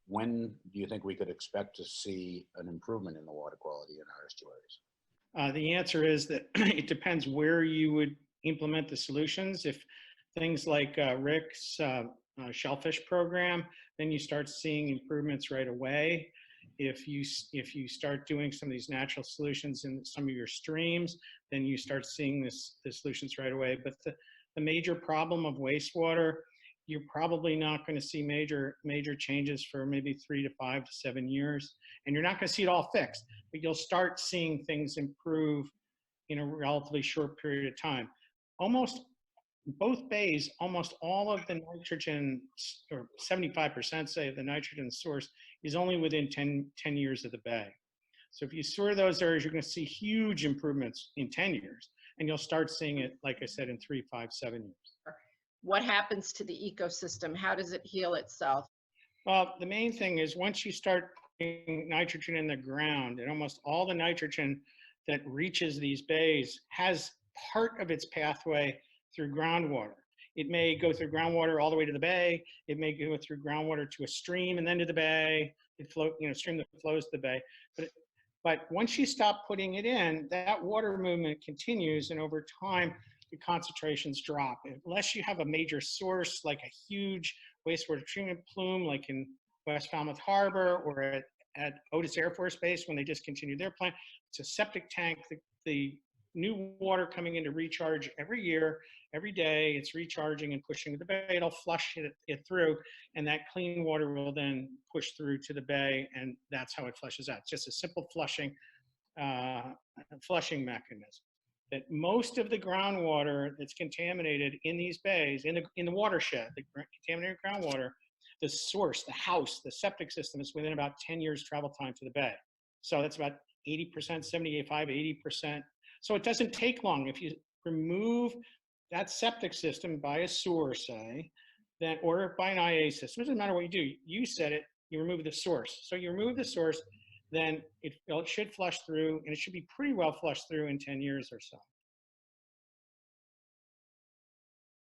when do you think we could expect to see an improvement in the water quality in our estuaries? The answer is that it depends where you would implement the solutions. If things like Rick's shellfish program, then you start seeing improvements right away. If you start doing some of these natural solutions in some of your streams, then you start seeing the solutions right away. But the major problem of wastewater, you're probably not going to see major changes for maybe 3 to 5 to 7 years, and you're not going to see it all fixed, but you'll start seeing things improve in a relatively short period of time. Almost both bays, almost all of the nitrogen, or 75% say the nitrogen source, is only within 10 years of the bay. So if you store those areas, you're going to see huge improvements in 10 years, and you'll start seeing it, like I said, in 3, 5, 7 years. What happens to the ecosystem? How does it heal itself? Well, the main thing is once you start putting nitrogen in the ground, and almost all the nitrogen that reaches these bays has part of its pathway through groundwater. It may go through groundwater all the way to the bay. It may go through groundwater to a stream and then to the bay. It stream that flows to the bay. But once you stop putting it in, that water movement continues, and over time, the concentrations drop. Unless you have a major source like a huge wastewater treatment plume, like in West Falmouth Harbor or at Otis Air Force Base when they discontinued their plant, it's a septic tank. The new water coming in to recharge every year, every day, it's recharging and pushing to the bay. It'll flush it through, and that clean water will then push through to the bay, and that's how it flushes out. It's just a simple flushing mechanism. That most of the groundwater that's contaminated in these bays, in the watershed, the contaminated groundwater, the source, the house, the septic system is within about 10 years travel time to the bay. So that's about 80%, 75, 80%. So it doesn't take long. If you remove that septic system by a sewer, say, then, or by an IA system, it doesn't matter what you do. You said it, you remove the source. So you remove the source, then it should flush through, and it should be pretty well flushed through in 10 years or so.